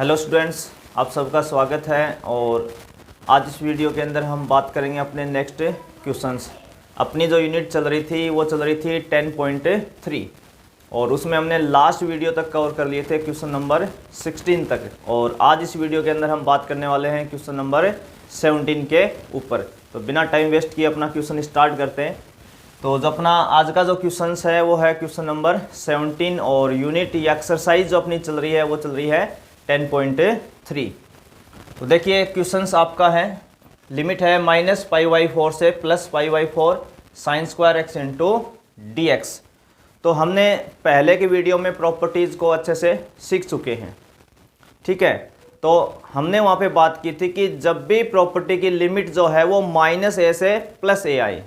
Hello students, आप सबका स्वागत है। और आज इस वीडियो के अंदर हम बात करेंगे अपने नेक्स्ट क्वेश्चंस। अपनी जो यूनिट चल रही थी वो चल रही थी 10.3 और उसमें हमने लास्ट वीडियो तक कवर कर लिए थे क्वेश्चन नंबर 16 तक। और आज इस वीडियो के अंदर हम बात करने वाले हैं क्वेश्चन नंबर 17 के ऊपर। तो बिना टाइम वेस्ट किए अपना क्वेश्चन स्टार्ट करते हैं। तो जो अपना आज का जो क्वेश्चन है वो है क्वेश्चन नंबर 17 और यूनिट या एक्सरसाइज जो अपनी चल रही है वो चल रही है 10.3। तो देखिए क्वेश्चंस आपका है, लिमिट है -π/4 से +π/4 sin square x into D x. तो हमने पहले के वीडियो में प्रॉपर्टीज़ को अच्छे से सीख चुके हैं, ठीक है। तो हमने वहाँ पे बात की थी कि जब भी प्रॉपर्टी की लिमिट जो है वो -a से +a आए,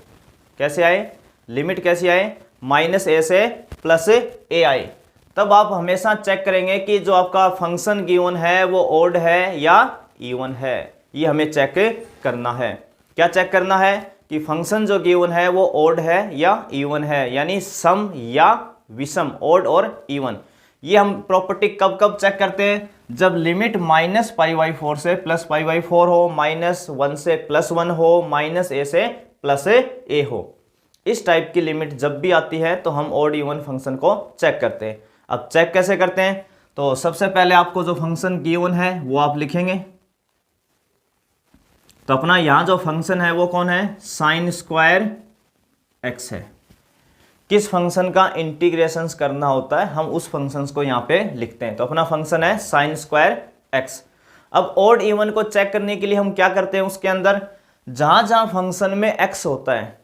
कैसे आए, लिमिट कैसी आए, -a से +a आए, तब आप हमेशा चेक करेंगे कि जो आपका फंक्शन गिवन है वो ओड है या इवन है। ये हमें चेक करना है। क्या चेक करना है कि फंक्शन जो गिवन है वो ओड है या इवन है, यानी सम या विषम, ओड और इवन। ये हम प्रॉपर्टी कब कब चेक करते हैं, जब लिमिट -π/4 से +π/4 हो, -1 से +1 हो, -a से +a हो। इस टाइप की लिमिट जब भी आती है तो हम ओड इवन फंक्शन को चेक करते हैं। अब चेक कैसे करते हैं, तो सबसे पहले आपको जो फंक्शन गिवन है वो आप लिखेंगे। तो अपना यहां जो फंक्शन है वो कौन है, साइन स्क्वायर एक्स है। किस फंक्शन का इंटीग्रेशन करना होता है हम उस फंक्शन को यहां पे लिखते हैं। तो अपना फंक्शन है साइन स्क्वायर एक्स। अब ओड इवन को चेक करने के लिए हम क्या करते हैं, उसके अंदर जहां जहां फंक्शन में एक्स होता है,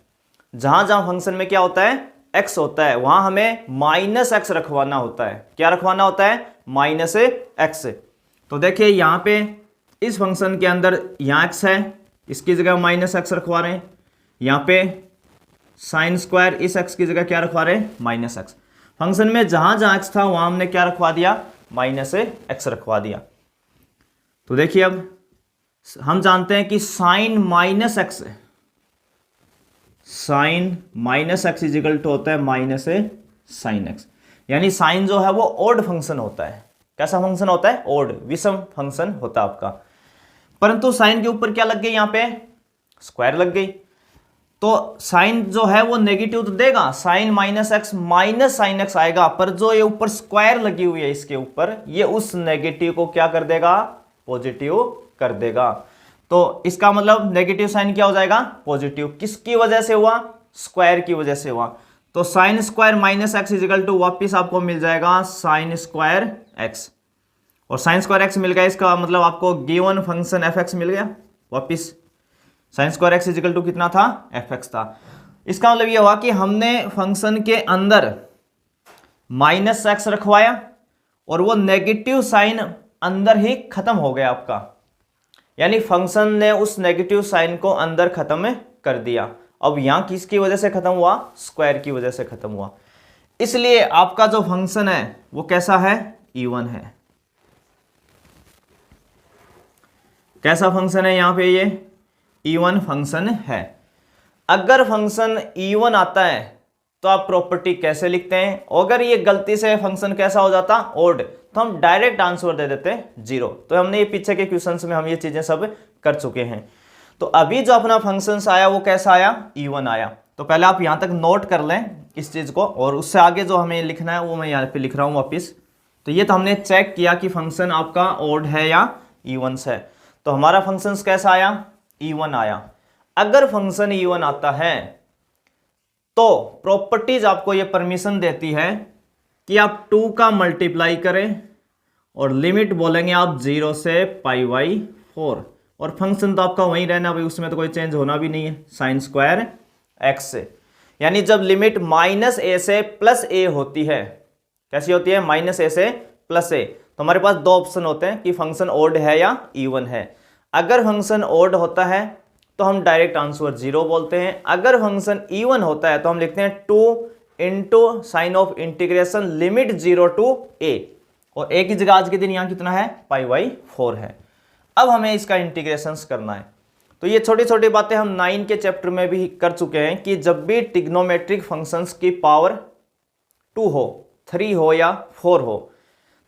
जहां जहां फंक्शन में क्या होता है, x होता है, वहां हमें -x रखवाना होता है। क्या रखवाना होता है, -x। तो देखिए यहां पे इस फंक्शन के अंदर यहाँ x है, इसकी जगह -x रखवा रहे हैं। यहाँ पे साइन स्क्वायर इस x की जगह क्या रखवा रहे हैं, -x। फंक्शन में जहां जहां x था वहां हमने क्या रखवा दिया, -x रखवा दिया। तो देखिए अब हम जानते हैं कि sine -x, sine -x equal to होता है -a sin x, यानी साइन जो है वो ओड फंक्शन होता है। कैसा फंक्शन होता है, ओड, विषम फंक्शन होता है आपका। परंतु साइन के ऊपर क्या लग गई, यहां पे स्क्वायर लग गई, तो साइन जो है वो नेगेटिव तो देगा, साइन -x sin x आएगा, पर जो ये ऊपर स्क्वायर लगी हुई है इसके ऊपर, ये उस नेगेटिव को क्या कर देगा, पॉजिटिव कर देगा। तो इसका मतलब नेगेटिव साइन क्या हो जाएगा, पॉजिटिव। किसकी वजह से हुआ, स्क्वायर की वजह से हुआ। तो sine square -x equal to वापिस आपको मिल जाएगा साइन स्क्वायर x, और साइन स्क्वायर x मिल गया, इसका मतलब आपको गिवन फंक्शन fx मिल गया। वापिस sine square x equal to कितना था, fx था। इसका मतलब यह हुआ कि हमने फंक्शन के अंदर -x रखवाया और वो नेगेटिव साइन अंदर ही खत्म हो गया आपका, यानी फंक्शन ने उस नेगेटिव साइन को अंदर खत्म कर दिया। अब यहां किसकी वजह से खत्म हुआ, स्क्वायर की वजह से खत्म हुआ। इसलिए आपका जो फंक्शन है वो कैसा है, इवन है। कैसा फंक्शन है यहां पे, ये इवन फंक्शन है। अगर फंक्शन इवन आता है तो आप प्रॉपर्टी कैसे लिखते हैं, अगर ये गलती से फंक्शन कैसा हो जाता, ओड, तो हम डायरेक्ट आंसर दे देते 0। तो हमने ये पीछे के क्वेश्चंस में हम ये चीजें सब कर चुके हैं। तो अभी जो अपना फंक्शंस आया वो कैसा आया, इवन आया। तो पहले आप यहां तक नोट कर लें इस चीज को, और उससे आगे जो हमें लिखना है वो मैं यहाँ पे लिख रहा हूं वापिस। तो ये तो हमने चेक किया कि फंक्शन आपका ओड है या इवन है। तो हमारा फंक्शन कैसा आया, इवन आया। अगर फंक्शन इवन आता है तो प्रॉपर्टीज आपको ये परमिशन देती है कि आप 2 का मल्टीप्लाई करें और लिमिट बोलेंगे आप 0 से π/4, और फंक्शन तो आपका वहीं रहना भाई, उसमें तो कोई चेंज होना भी नहीं है, साइन स्क्वायर x से। यानी जब लिमिट -a से +a होती है, कैसी होती है, -a से +a, तो हमारे पास 2 ऑप्शन होते हैं कि फंक्शन ओड है या इवन है। अगर फंक्शन ओड होता है तो हम डायरेक्ट आंसर 0 बोलते हैं। अगर फंक्शन इवन होता है तो हम लिखते हैं 2 into sine of integration limit 0 to a, और a की जगह आज के दिन यहां कितना है, π/4 है। अब हमें इसका इंटीग्रेशन करना है। तो ये छोटी छोटी बातें हम 9 के चैप्टर में भी कर चुके हैं कि जब भी ट्रिग्नोमेट्रिक फंक्शंस की पावर 2 हो, 3 हो या 4 हो,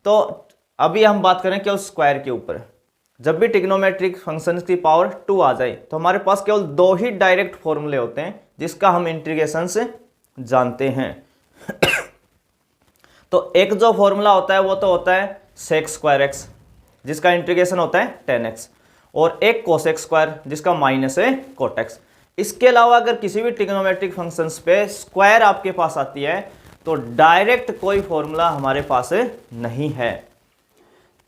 तो अभी हम बात करें केवल स्क्वायर के ऊपर। जब भी ट्रिग्नोमेट्रिक फंक्शंस की पावर 2 आ जाए तो हमारे पास केवल 2 ही डायरेक्ट फॉर्मूले होते हैं जिसका हम इंटीग्रेशन से जानते हैं। तो एक जो फॉर्मूला होता है वो तो होता है सेक स्क्वायर एक्स जिसका इंटीग्रेशन होता है 10x, और एक कोसेक स्क्वायर जिसका माइनस है कोट एक्स। इसके अलावा अगर किसी भी ट्रिग्नोमेट्रिक फंक्शंस पे स्क्वायर आपके पास आती है तो डायरेक्ट कोई फॉर्मूला हमारे पास नहीं है,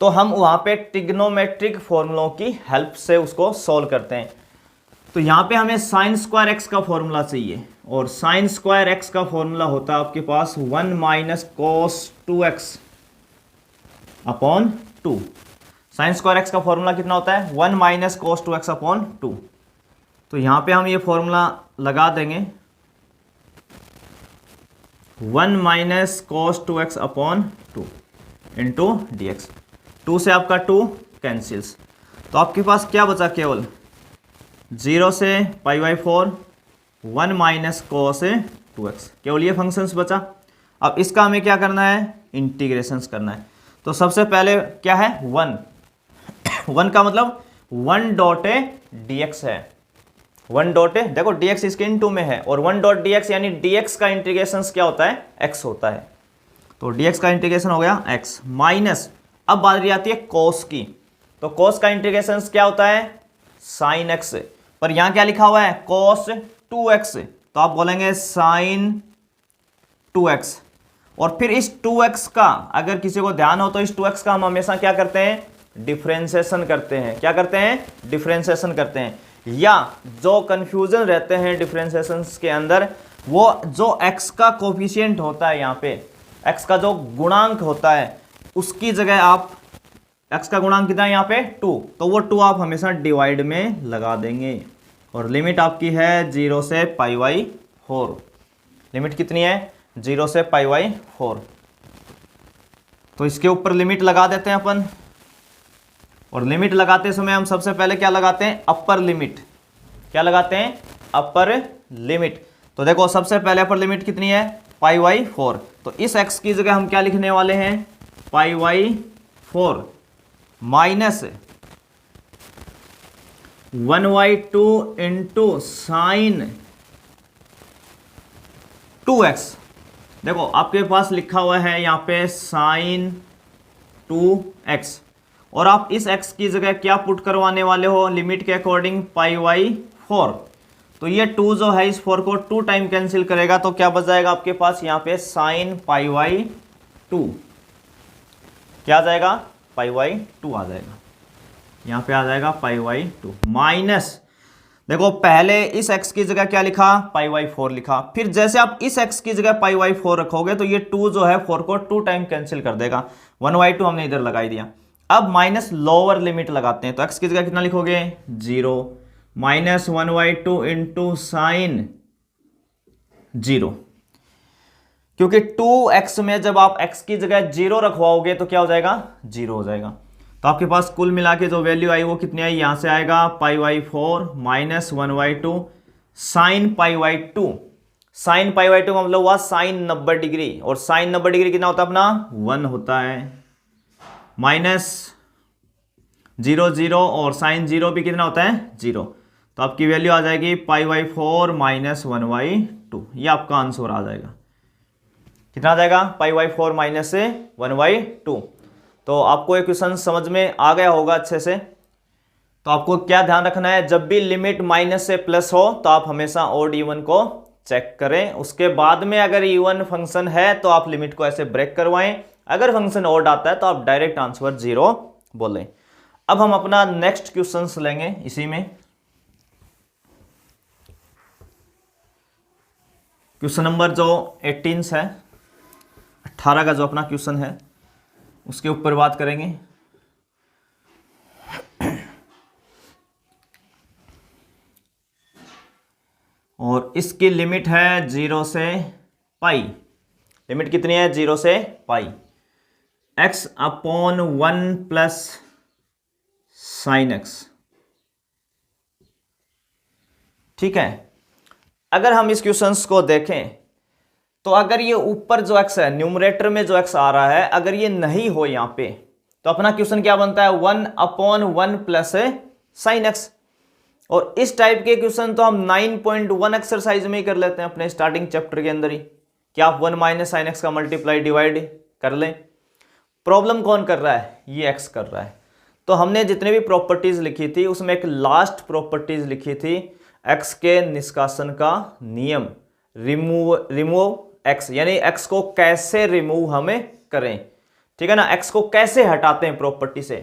तो हम वहां पे ट्रिग्नोमेट्रिक फॉर्मूलों की हेल्प से उसको सॉल्व करते हैं। तो यहां पे हमें साइन स्क्वायर एक्स का फॉर्मूला चाहिए, और साइन स्क्वायर एक्स का फॉर्मूला होता है आपके पास 1 minus cos 2x upon 2। Sign square x का फॉर्मूला कितना होता है 1 माइनस कोस 2x अपॉन 2। तो यहां पे हम ये फॉर्मूला लगा देंगे 1 minus cos 2x upon 2 into dx। 2 से आपका 2 कैंसिल्स, तो आपके पास क्या बचा केवल 0 से π/4 1 माइनस कोस 2x, केवल ये फंक्शंस बचा। अब इसका हमें क्या करना है इंटीग्रेशंस करना है। तो सबसे पहले क्या है 1 का मतलब 1 डॉट dx है। 1 डॉट देखो dx इसके इनटू में है, और 1 डॉट dx यानी dx का इंटीग्रेशन क्या होता है x होता है। तो dx का इंटीग्रेशन हो गया x माइनस, अब बात आती है cos की। तो cos का इंटीग्रेशन क्या होता है sin x, पर यहां क्या लिखा हुआ है cos 2x, तो आप बोलेंगे sin 2x। और फिर इस 2x का अगर किसी को ध्यान हो तो इस 2x का हम हमेशा क्या करते हैं डिफरेंशिएशन करते हैं। क्या करते हैं डिफरेंशिएशन करते हैं, या जो कंफ्यूजन रहते हैं डिफरेंशिएशन के अंदर, वो जो x का कोफिशिएंट होता है, यहाँ पे x का जो गुणांक होता है उसकी जगह आप x का गुणांक कितना है यहाँ पे 2, तो वो 2 आप हमेशा डिवाइड में लगा देंगे। और लिमिट आपकी है 0 से π/4। लिमिट कितनी है 0 से π/4। तो इसके ऊपर लिमिट लगा देते हैं अपन, और लिमिट लगाते समय हम सबसे पहले क्या लगाते हैं अपर लिमिट। क्या लगाते हैं अपर लिमिट। तो देखो सबसे पहले अपर लिमिट कितनी है π/4, तो इस x की जगह हम क्या लिखने वाले हैं π/4 माइनस 1/2 इंटू साइन 2x। देखो आपके पास लिखा हुआ है यहाँ पे साइन 2x, और आप इस x की जगह क्या पुट करवाने वाले हो लिमिट के अकॉर्डिंग π/4। तो ये 2 जो है इस 4 को 2 टाइम कैंसिल करेगा, तो क्या बच जाएगा आपके पास यहाँ पे साइन π/2। क्या आ जाएगा π/2 आ जाएगा, यहाँ पे आ जाएगा π/2 माइनस, देखो पहले इस x की जगह क्या लिखा π/4 लिखा, फिर जैसे आप इस x की जगह π/4 रखोगे तो ये 2 जो है 4 को 2 टाइम कैंसिल कर देगा। 1/2 हमने इधर लगा दिया। अब माइनस लोअर लिमिट लगाते हैं, तो x की जगह कितना लिखोगे 0 माइनस 1/2 इंटू साइन 0, क्योंकि 2x में जब आप x की जगह 0 रखवाओगे तो क्या हो जाएगा 0 हो जाएगा। तो आपके पास कुल मिला के जो वैल्यू आई वो कितनी आई, यहां से आएगा π/4 माइनस 1/2 साइन π/2। साइन π/2 का मतलब हुआ साइन 90 डिग्री, और साइन 90 डिग्री कितना होता है अपना 1 होता है, माइनस 0 0 और साइन 0 भी कितना होता है 0। तो आपकी वैल्यू आ जाएगी π/4 माइनस 1/2। ये आपका आंसर आ जाएगा, कितना आ जाएगा π/4 माइनस 1/2। तो आपको ये क्वेश्चन समझ में आ गया होगा अच्छे से। तो आपको क्या ध्यान रखना है, जब भी लिमिट माइनस से प्लस हो तो आप हमेशा ऑड इवन को चेक करें। उसके बाद में अगर इवन फंक्शन है तो आप लिमिट को ऐसे ब्रेक करवाएं, अगर फंक्शन ऑड आता है तो आप डायरेक्ट आंसर 0 बोलें। अब हम अपना नेक्स्ट क्वेश्चन लेंगे इसी में। क्वेश्चन नंबर जो 18 है, 18 का जो अपना क्वेश्चन है उसके ऊपर बात करेंगे। और इसकी लिमिट है 0 से पाई। लिमिट कितनी है 0 से पाई, x upon 1 plus sign x। ठीक है, अगर हम इस क्वेश्चंस को देखें तो अगर ये ऊपर जो x है न्यूमरेटर में जो x आ रहा है, अगर ये नहीं हो यहाँ पे तो अपना क्वेश्चन क्या बनता है 1/1 प्लस साइन एक्स। और इस टाइप के क्वेश्चन तो हम 9.1 एक्सरसाइज में ही कर लेते हैं अपने स्टार्टिंग चैप्टर के अंदर ही, कि आप 1 माइनस साइन एक्स का मल्टीप्लाई डिवाइड कर लें। प्रॉब्लम कौन कर रहा है, ये एक्स कर रहा है। तो हमने जितने भी प्रॉपर्टीज लिखी थी उसमें एक लास्ट प्रॉपर्टीज लिखी थी एक्स के निष्कासन का नियम, रिमूव एक्स, यानी एक्स को कैसे रिमूव हमें करें, ठीक है ना, एक्स को कैसे हटाते हैं प्रॉपर्टी से।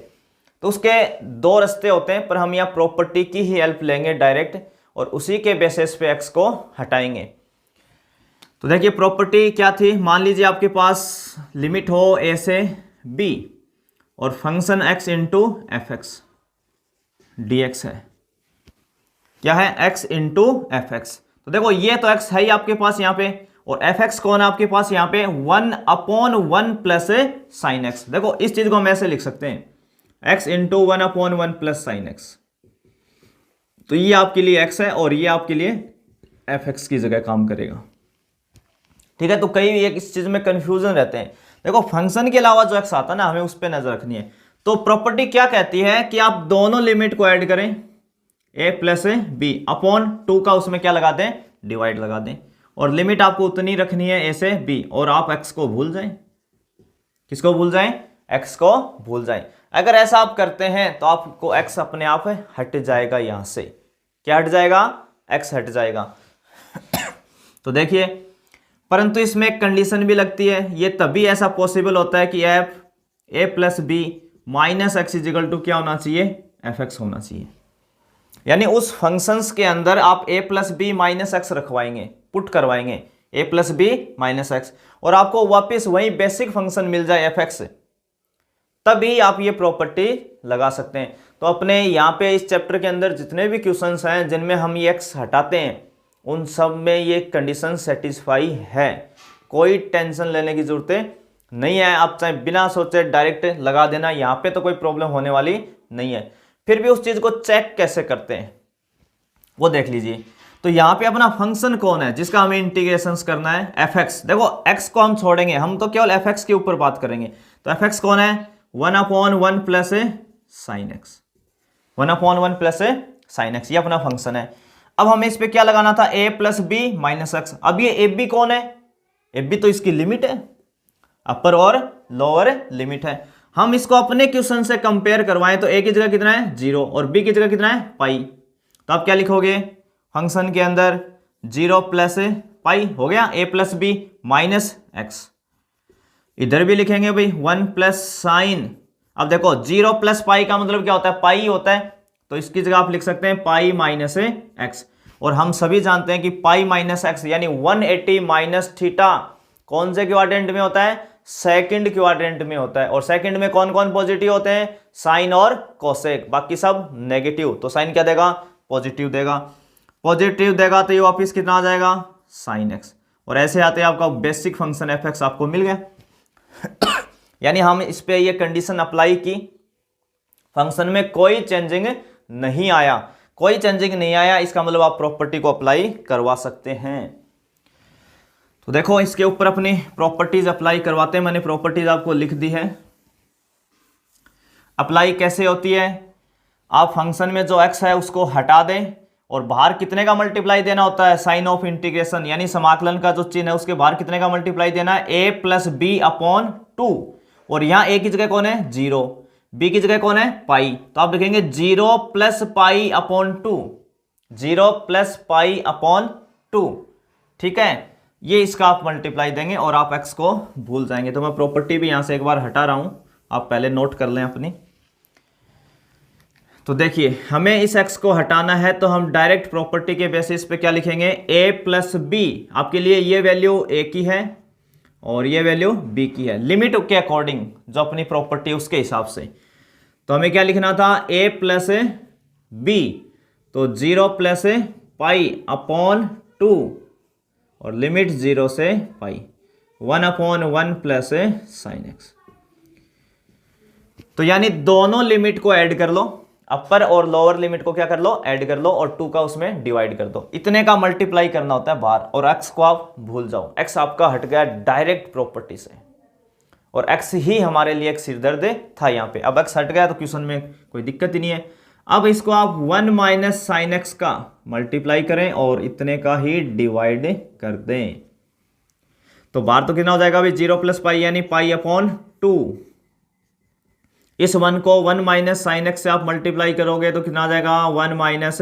तो उसके दो रास्ते होते हैं, पर हम यहाँ प्रॉपर्टी की ही हेल्प लेंगे डायरेक्ट, और उसी के बेसिस पे एक्स को हटाएंगे। तो देखिए प्रॉपर्टी क्या थी, मान लीजिए आपके पास लिमिट हो ए से बी और function x into F x D x है, क्या है, एक्स इंटू एफ एक्स। तो देखो ये तो एक्स है ही आपके पास यहाँ पे, और एफ एक्स कौन है आपके पास यहाँ पे 1/1 प्लस साइन एक्स। देखो इस चीज को हम ऐसे लिख सकते हैं x into 1/1 plus sine x. तो ये आपके लिए x है और ये आपके लिए एफ एक्स की जगह काम करेगा, ठीक है। तो कई एक इस चीज में कंफ्यूजन रहते हैं। देखो फंक्शन के अलावा जो x आता है ना, हमें उस पर नजर रखनी है। तो प्रॉपर्टी क्या कहती है कि आप दोनों लिमिट को ऐड करें a प्लस बी अपॉन 2 का उसमें क्या लगा दें, डिवाइड लगा दें, और लिमिट आपको उतनी रखनी है a से b, और आप x को भूल जाएं। किसको भूल जाएं, x को भूल जाएं। अगर ऐसा आप करते हैं तो आपको x अपने आप हट जाएगा, यहां से क्या हट जाएगा, x हट जाएगा। तो देखिए, परंतु इसमें एक कंडीशन भी लगती है, ये तभी ऐसा पॉसिबल होता है कि F A plus B minus X equal to क्या होना चाहिए, एफ एक्स होना चाहिए। यानी उस फंक्शंस के अंदर आप A plus B minus X रखवाएंगे, पुट करवाएंगे A plus B minus X, और आपको वापस वही बेसिक फंक्शन मिल जाए एफ एक्स, तभी आप ये प्रॉपर्टी लगा सकते हैं। तो अपने यहाँ पे इस चैप्टर के अंदर जितने भी क्वेश्चंस हैं जिनमें हम ये एक्स हटाते हैं, उन सब में ये कंडीशन सेटिस्फाई है, कोई टेंशन लेने की जरूरत नहीं है। आप चाहे बिना सोचे डायरेक्ट लगा देना, यहाँ पे तो कोई प्रॉब्लम होने वाली नहीं है। फिर भी उस चीज को चेक कैसे करते हैं वो देख लीजिए। तो यहाँ पे अपना फंक्शन कौन है जिसका हमें इंटीग्रेशन करना है, एफ एक्स। देखो एक्स को हम छोड़ेंगे, हम तो केवल एफ एक्स के ऊपर बात करेंगे। तो एफ एक्स कौन है, 1/1 plus sine x, 1/1 plus sine x, ये अपना फंक्शन है। अब हमें इस पे क्या लगाना था, a plus B minus X. अब ये ए बी कौन है, ए बी तो इसकी लिमिट है, अपर और लोअर लिमिट है। हम इसको अपने क्वेश्चन से कंपेयर करवाएं तो a की जगह कितना है 0 और b की जगह कितना है पाई। तो आप क्या लिखोगे, फंक्शन के अंदर 0 प्लस पाई हो गया, a plus B minus X. इधर भी लिखेंगे भाई 1 प्लस साइन। अब देखो 0 प्लस पाई का मतलब क्या होता है, पाई होता है, तो इसकी जगह आप लिख सकते हैं पाई माइनस एक्स। और हम सभी जानते हैं कि पाई माइनस एक्स यानी 180 माइनस थीटा कौन से क्वाड्रेंट में होता है, सेकंड क्वाड्रेंट में होता है। और सेकंड में कौन कौन पॉजिटिव होते हैं, साइन और कोसेक, बाकी सब नेगेटिव। तो साइन क्या देगा, पॉजिटिव देगा, पॉजिटिव देगा तो ये वापिस कितना आ जाएगा, साइन एक्स। और ऐसे आते हैं आपका बेसिक फंक्शन एफ एक्स आपको मिल गया। यानी हम इस पे ये कंडीशन अप्लाई की, फंक्शन में कोई चेंजिंग नहीं आया, कोई चेंजिंग नहीं आया, इसका मतलब आप प्रॉपर्टी को अप्लाई करवा सकते हैं। तो देखो इसके ऊपर अपनी प्रॉपर्टीज अप्लाई करवाते हैं। मैंने प्रॉपर्टीज आपको लिख दी है। अप्लाई कैसे होती है, आप फंक्शन में जो एक्स है उसको हटा दें और बाहर कितने का मल्टीप्लाई देना होता है, साइन ऑफ इंटीग्रेशन यानी समाकलन का जो चिन्ह है उसके बाहर कितने का मल्टीप्लाई देना है, a प्लस बी अपॉन 2। और यहां a की जगह कौन है 0, b की जगह कौन है पाई। तो आप लिखेंगे 0 plus pi upon 2, 0 plus pi upon 2, ठीक है। ये इसका आप मल्टीप्लाई देंगे और आप x को भूल जाएंगे। तो मैं प्रॉपर्टी भी यहां से एक बार हटा रहा हूं, आप पहले नोट कर लें अपनी। तो देखिए हमें इस x को हटाना है तो हम डायरेक्ट प्रॉपर्टी के बेसिस पे क्या लिखेंगे, a प्लस बी। आपके लिए ये वैल्यू a की है और ये वैल्यू b की है, लिमिट के अकॉर्डिंग जो अपनी प्रॉपर्टी उसके हिसाब से। तो हमें क्या लिखना था, a प्लस बी, तो 0 प्लस पाई अपॉन 2 और लिमिट 0 से पाई, 1/1 प्लस साइन एक्स। तो यानी दोनों लिमिट को ऐड कर लो, अपर और लोअर लिमिट को क्या कर लो, ऐड कर लो और 2 का उसमें डिवाइड कर दो। इतने का मल्टीप्लाई करना होता है बाहर, और x को आप भूल जाओ, x आपका हट गया डायरेक्ट प्रॉपर्टी से। और x ही हमारे लिए एक सिरदर्द था यहाँ पे। अब x हट गया तो क्वेश्चन में कोई दिक्कत ही नहीं है। अब इसको आप 1 माइनस साइन एक्स का मल्टीप्लाई करें और इतने का ही डिवाइड कर दें, तो बाहर तो कितना हो जाएगा अभी 0 प्लस पाई यानी पाई अपॉन 2। इस 1 को 1 माइनस साइन एक्स से आप मल्टीप्लाई करोगे तो कितना आ जाएगा 1 माइनस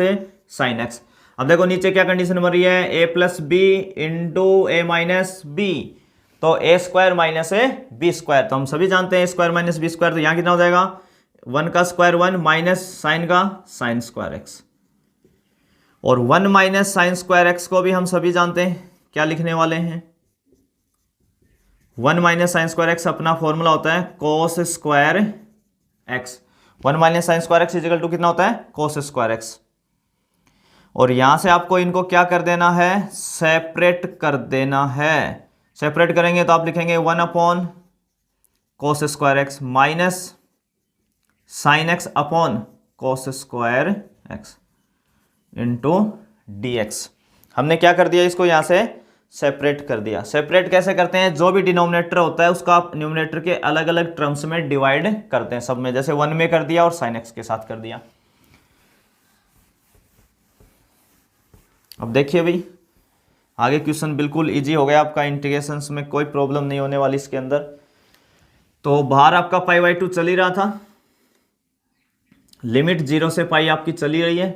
साइन एक्स। अब देखो नीचे क्या कंडीशन बन रही है, a plus B into A minus B, तो A square minus B square, तो हम सभी जानते हैं A square minus B square, तो यहाँ कितना हो जाएगा 1 का स्क्वायर 1 माइनस साइन का साइन स्क्वायर एक्स, और 1 माइनस साइन स्क्वायर एक्स को भी हम सभी जानते हैं क्या लिखने वाले हैं, 1 माइनस साइन स्क्वायर एक्स अपना फॉर्मूला होता है cos square X. 1 minus sine square X equal to कितना होता है कोस स्क्वायर एक्स, और यहां से आपको इनको क्या कर देना है, सेपरेट कर देना है। सेपरेट करेंगे तो आप लिखेंगे 1 अपॉन कोस square x minus sine x upon कोस square x into D x. हमने क्या कर दिया, इसको यहां से सेपरेट कर दिया। सेपरेट कैसे करते हैं, जो भी डिनोमिनेटर होता है उसका आप न्यूमिनेटर के अलग अलग टर्म्स में डिवाइड करते हैं सब में, जैसे 1 में कर दिया और साइन एक्स के साथ कर दिया। अब देखिए भाई आगे क्वेश्चन बिल्कुल इजी हो गया आपका, इंटीग्रेशंस में कोई प्रॉब्लम नहीं होने वाली इसके अंदर। तो बाहर आपका पाई बाई 2 चल ही रहा था, लिमिट 0 से पाई आपकी चली रही है।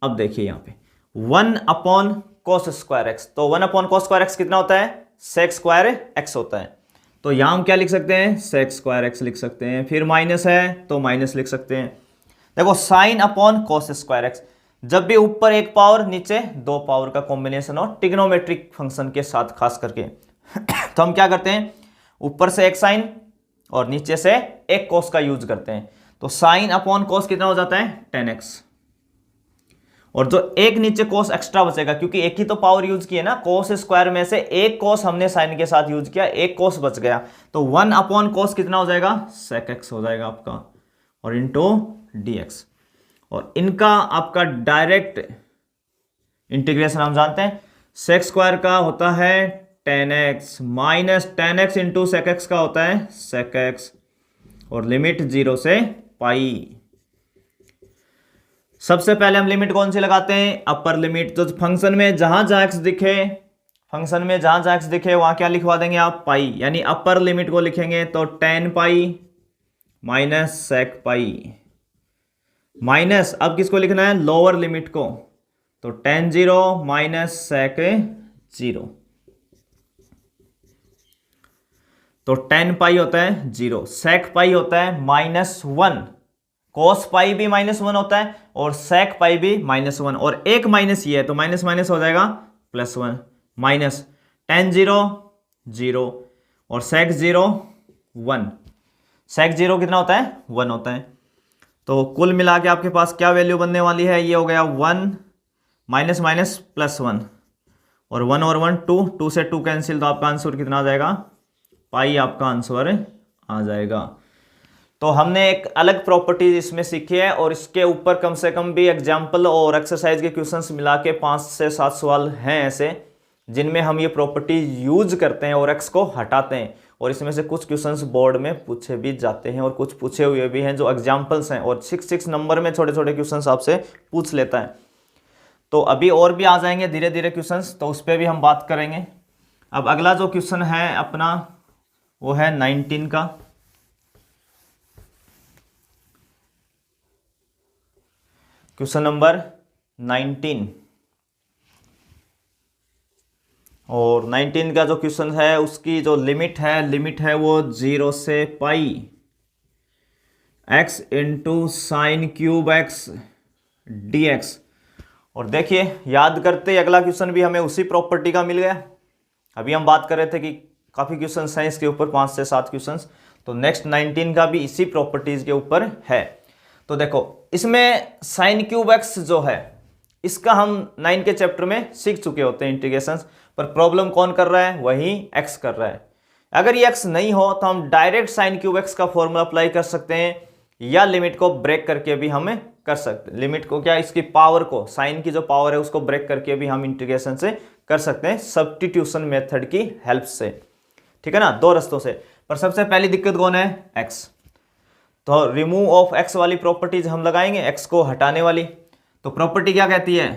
अब देखिए यहाँ पे 1 अपॉन कोस स्क्वायर एक्स, तो 1 अपॉन कोस स्क्वायर एक्स कितना होता है सेक स्क्वायर एक्स होता है, तो यहां हम क्या लिख सकते हैं सेक स्क्वायर एक्स लिख सकते हैं, फिर माइनस है तो माइनस लिख सकते हैं। देखो साइन अपॉन कोस स्क्वायर एक्स, जब भी ऊपर एक पावर नीचे 2 पावर का कॉम्बिनेशन हो ट्रिग्नोमेट्रिक फंक्शन के साथ खास करके तो हम क्या करते हैं ऊपर से एक साइन और नीचे से एक कोस का यूज करते हैं, तो साइन अपॉन कोस कितना हो जाता है 10x, और जो एक नीचे कोस एक्स्ट्रा बचेगा क्योंकि एक ही तो पावर यूज की है ना, कोस स्क्वायर में से एक कोस हमने साइन के साथ यूज किया, एक कोस बच गया, तो 1 अपॉन कोस कितना हो जाएगा सेक एक्स हो जाएगा आपका, और इंटू डी एक्स। और इनका आपका डायरेक्ट इंटीग्रेशन हम जानते हैं, सेक स्क्वायर का होता है 10x minus 10x into sec x का होता है सेक एक्स, और लिमिट 0 से पाई। सबसे पहले हम लिमिट कौन सी लगाते हैं अपर लिमिट, तो फंक्शन में जहां जहां x दिखे, फंक्शन में जहां जहां x दिखे वहां क्या लिखवा देंगे आप पाई, यानी अपर लिमिट को लिखेंगे तो 10 पाई माइनस सेक पाई, माइनस अब किसको लिखना है लोअर लिमिट को, तो 10 0 माइनस सेक 0, तो 10 पाई होता है 0, सेक पाई होता है -1, कोस पाई भी -1 होता है और सेक पाई भी -1, और एक माइनस ये है तो माइनस माइनस हो जाएगा +1, माइनस 10 0 0 और सेक 0 1, सेक 0 कितना होता है 1 होता है, तो कुल मिला के आपके पास क्या वैल्यू बनने वाली है, ये हो गया 1 माइनस माइनस +1, और 1 और 1 2, 2 से 2 कैंसिल, तो आपका आंसर कितना आ जाएगा पाई आपका आंसर आ जाएगा। तो हमने एक अलग प्रॉपर्टीज इसमें सीखी है, और इसके ऊपर कम से कम भी एग्जाम्पल और एक्सरसाइज के क्वेश्चंस मिला के 5 से 7 सवाल हैं ऐसे जिनमें हम ये प्रॉपर्टी यूज करते हैं और एक्स को हटाते हैं, और इसमें से कुछ क्वेश्चंस बोर्ड में पूछे भी जाते हैं और कुछ पूछे हुए भी हैं जो एग्जाम्पल्स हैं, और 6 नंबर में छोटे छोटे क्वेश्चंस आपसे पूछ लेता है। तो अभी और भी आ जाएंगे धीरे धीरे क्वेश्चंस, तो उस पर भी हम बात करेंगे। अब अगला जो क्वेश्चन है अपना वो है 19 का, क्वेश्चन नंबर 19, और 19 का जो क्वेश्चन है उसकी जो लिमिट है वो 0 से पाई x into sine cube x D x. और देखिए याद करते अगला क्वेश्चन भी हमें उसी प्रॉपर्टी का मिल गया। अभी हम बात कर रहे थे कि काफ़ी क्वेश्चन हैं इसके ऊपर 5 से 7 क्वेश्चन, तो नेक्स्ट 19 का भी इसी प्रॉपर्टीज के ऊपर है। तो देखो इसमें साइन क्यूब एक्स जो है इसका हम 9 के चैप्टर में सीख चुके होते हैं इंटीग्रेशंस, पर प्रॉब्लम कौन कर रहा है वही एक्स कर रहा है। अगर ये एक्स नहीं हो तो हम डायरेक्ट साइन क्यूब एक्स का फॉर्मूला अप्लाई कर सकते हैं, या लिमिट को ब्रेक करके भी हमें कर सकते हैं, लिमिट को क्या इसकी पावर को, साइन की जो पावर है उसको ब्रेक करके भी हम इंटीग्रेशन से कर सकते हैं सब्स्टिट्यूशन मेथड की हेल्प से, ठीक है ना, 2 रस्तों से। पर सबसे पहली दिक्कत कौन है, एक्स। तो रिमूव ऑफ एक्स वाली प्रॉपर्टीज हम लगाएंगे, एक्स को हटाने वाली। तो प्रॉपर्टी क्या कहती है,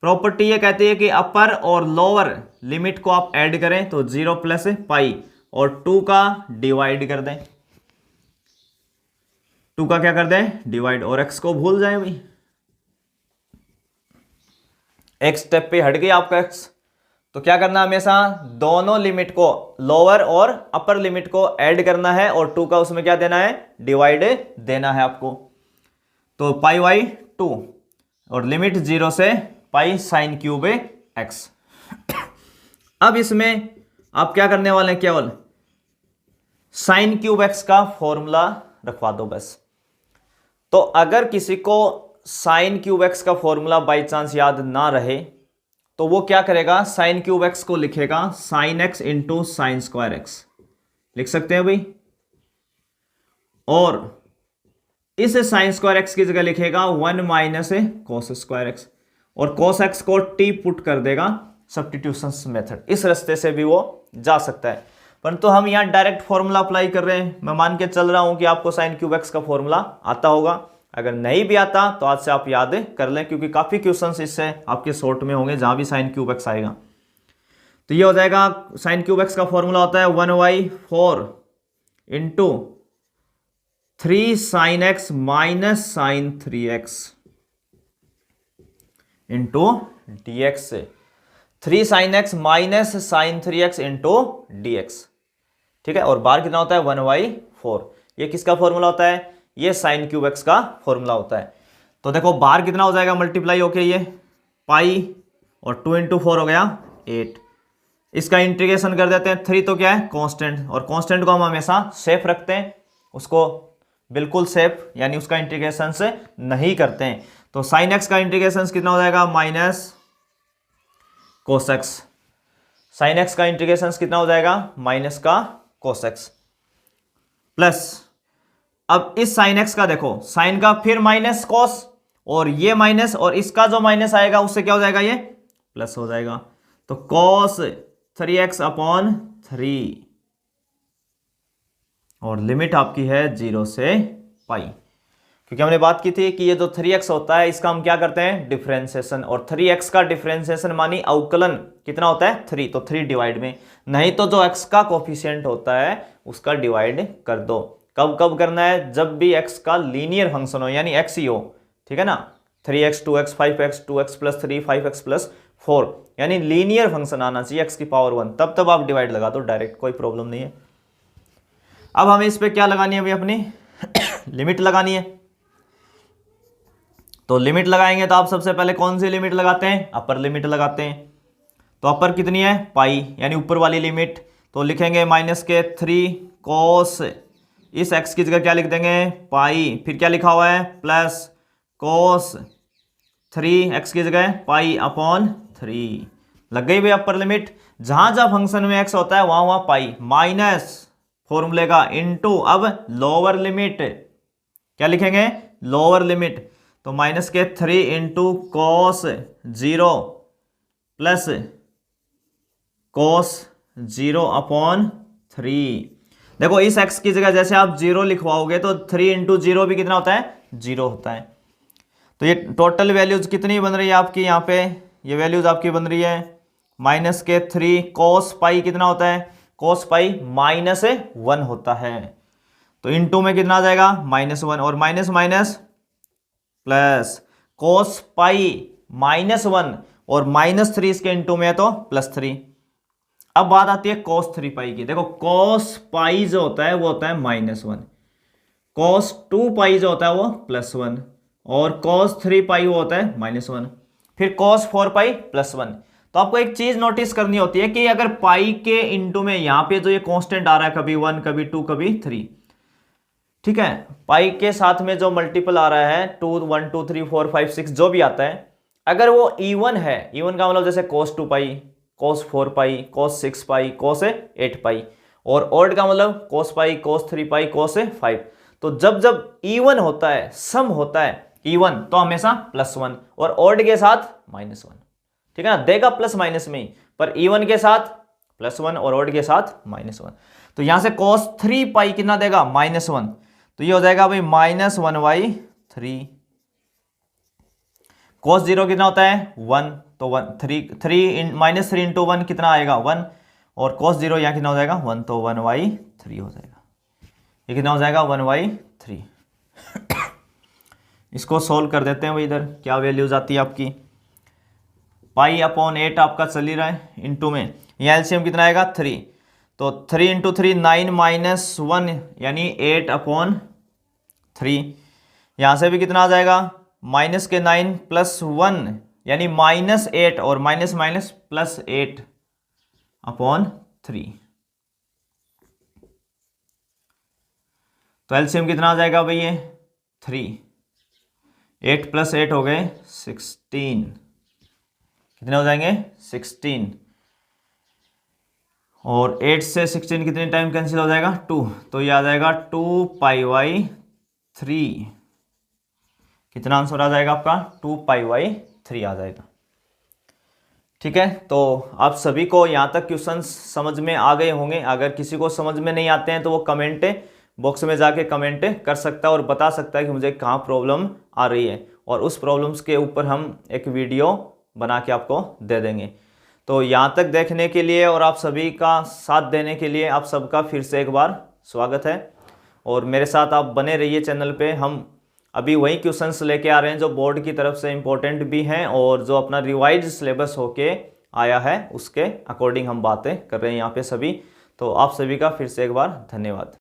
प्रॉपर्टी ये कहती है कि अपर और लोअर लिमिट को आप ऐड करें तो 0 प्लस पाई और 2 का डिवाइड कर दें, 2 का क्या कर दें, डिवाइड, और एक्स को भूल जाए भाई। एक स्टेप पे हट गई आपका एक्स। तो क्या करना, हमेशा दोनों लिमिट को, लोअर और अपर लिमिट को ऐड करना है और 2 का उसमें क्या देना है, डिवाइड देना है आपको। तो पाई बाई 2 और लिमिट 0 से पाई साइन क्यूब एक्स। अब इसमें आप क्या करने वाले हैं, केवल साइन क्यूब एक्स का फॉर्मूला रखवा दो बस। तो अगर किसी को साइन क्यूब एक्स का फॉर्मूला बाई चांस याद ना रहे तो वो क्या करेगा, साइन क्यूब एक्स को लिखेगा sine x into sine square x, लिख सकते हैं भाई। और इस साइन स्क्वायर एक्स की जगह लिखेगा 1 माइनस कॉस स्क्वायर एक्स, और कॉस एक्स को टी पुट कर देगा सब्स्टिट्यूशन मेथड। इस रास्ते से भी वो जा सकता है, परंतु हम यहाँ डायरेक्ट फॉर्मूला अप्लाई कर रहे हैं। मैं मान के चल रहा हूं कि आपको साइन क्यूब एक्स का फॉर्मूला आता होगा। अगर नहीं भी आता तो आज से आप याद कर लें, क्योंकि काफी क्वेश्चंस इससे आपके शॉर्ट में होंगे जहां भी साइन क्यूब एक्स आएगा। तो ये हो जाएगा, साइन क्यूब एक्स का फॉर्मूला होता है 1/4 into 3 sine X minus sine 3x into D X, 3 sine X minus sine 3x into D X. ठीक है, और बार कितना होता है, 1/4। ये किसका फॉर्मूला होता है, ये साइन क्यूब एक्स का फॉर्मूला होता है। तो देखो बार कितना हो जाएगा, मल्टीप्लाई होके ये पाई और 2 इंटू 4 हो गया 8। इसका इंटीग्रेशन कर देते हैं, 3 तो क्या है, कांस्टेंट, और कांस्टेंट को हम हमेशा सेफ रखते हैं, उसको बिल्कुल सेफ, यानी उसका इंटीग्रेशन से नहीं करते हैं। तो साइन एक्स का इंटीग्रेशन कितना हो जाएगा, minus cos x. Sine x का इंटीग्रेशन कितना हो जाएगा, माइनस का कोस एक्स, प्लस अब इस साइन एक्स का देखो, साइन का फिर माइनस कॉस, और ये माइनस, और इसका जो माइनस आएगा उससे क्या हो जाएगा, ये प्लस हो जाएगा। तो कॉस 3x अपॉन 3, और लिमिट आपकी है 0 से पाई, क्योंकि हमने बात की थी कि ये जो 3x होता है इसका हम क्या करते हैं, डिफरेंशिएशन, और 3x का डिफरेंशिएशन मानी अवकलन कितना होता है, 3, तो 3 डिवाइड में, नहीं तो जो x का कोफिशिएंट होता है उसका डिवाइड कर दो। कब कब करना है, जब भी x का लीनियर फंक्शन हो, यानी x ही हो, ठीक है ना, 3x 2x 5x 2x plus 3 5x plus 4, यानी लीनियर फंक्शन आना चाहिए x की पावर 1, तब आप डिवाइड लगा दो डायरेक्ट, कोई प्रॉब्लम नहीं है। अब हमें इस पे क्या लगानी है भाई, अपनी लिमिट लगानी है। तो लिमिट लगाएंगे तो आप सबसे पहले कौन सी लिमिट लगाते हैं, अपर लिमिट लगाते हैं। तो अपर कितनी है, पाई, यानी ऊपर वाली लिमिट। तो लिखेंगे माइनस के 3 कॉस, इस x की जगह क्या लिख देंगे, पाई, फिर क्या लिखा हुआ है, प्लस कॉस 3x की जगह पाई अपॉन 3। लग गई भाई अपर लिमिट। जहां जहां फंक्शन में x होता है वहां वहां पाई, माइनस फॉर्मूले का इंटू, अब लोअर लिमिट क्या लिखेंगे, लोअर लिमिट। तो माइनस के 3 into cos 0 plus cos 0 upon 3। देखो इस x की जगह जैसे आप 0 लिखवाओगे तो 3 इंटू 0 भी कितना होता है, 0 होता है। तो ये टोटल वैल्यूज कितनी बन रही है आपकी, यहाँ पे ये वैल्यूज आपकी बन रही है माइनस के 3 कॉस पाई कितना होता है, कॉस पाई माइनस 1 होता है। तो इंटू में कितना आ जाएगा, -1, और minus minus plus cos pi -1 और -3 इसके इंटू में है तो +3। अब बात आती है cos 3 पाई की। देखो cos पाई जो होता है वो होता है -1, cos 2 पाई जो होता है वो +1, और cos 3 पाई वो होता है -1, फिर cos 4 पाई +1। तो आपको एक चीज नोटिस करनी होती है कि अगर पाई के इंटू में यहाँ पे जो ये कांस्टेंट आ रहा है, कभी 1 कभी 2 कभी 3, ठीक है, पाई के साथ में जो मल्टीपल आ रहा है 2 1 2 3 4 5 6 जो भी आता है, अगर वो इवन है, इवन का मतलब जैसे cos 2 पाई, cos 4 पाई, cos 6 पाई, cos 8 पाई, और ऑड का मतलब cos पाई, cos 3 पाई, cos 5। तो जब जब इवन होता है, सम होता है इवन, तो हमेशा +1, और ऑड के साथ -1, ठीक है ना, देगा प्लस माइनस में ही, पर इवन के साथ +1 और ऑड के साथ -1। तो यहाँ से cos 3 पाई कितना देगा, -1, तो ये हो जाएगा भाई -1/3। cos 0 कितना होता है 1, तो 3 इंटू 1 कितना आएगा 1, और cos 0 यहाँ कितना हो जाएगा 1, तो 1/3 हो जाएगा। ये कितना हो जाएगा 1/3। इसको सोल्व कर देते हैं भाई। इधर क्या वैल्यूज आती है आपकी, π/8 आपका चल ही रहा है, इंटू में यहाँ एलसीएम कितना आएगा 3, तो 3 इंटू 3 9 -1 यानी 8/3। यहाँ से भी कितना आ जाएगा माइनस के 9 + 1 यानी -8, और माइनस माइनस +8/3। तो एलसीएम कितना आ जाएगा भाई, ये 3, 8 + 8 हो गए 16, कितने हो जाएंगे 16, और 8 से 16 कितने टाइम कैंसिल हो जाएगा 2, तो ये आ जाएगा 2π/3। कितना आंसर आ जाएगा आपका 2π/3 आ जाएगा। ठीक है, तो आप सभी को यहाँ तक क्वेश्चंस समझ में आ गए होंगे। अगर किसी को समझ में नहीं आते हैं तो वो कमेंट बॉक्स में जाके कमेंट कर सकता है और बता सकता है कि मुझे कहाँ प्रॉब्लम आ रही है, और उस प्रॉब्लम्स के ऊपर हम एक वीडियो बना के आपको दे देंगे। तो यहाँ तक देखने के लिए और आप सभी का साथ देने के लिए आप सबका फिर से एक बार स्वागत है, और मेरे साथ आप बने रहिए चैनल पे। हम अभी वही क्वेश्चंस लेके आ रहे हैं जो बोर्ड की तरफ से इम्पोर्टेंट भी हैं, और जो अपना रिवाइज सिलेबस होके आया है उसके अकॉर्डिंग हम बातें कर रहे हैं यहाँ पे सभी। तो आप सभी का फिर से एक बार धन्यवाद।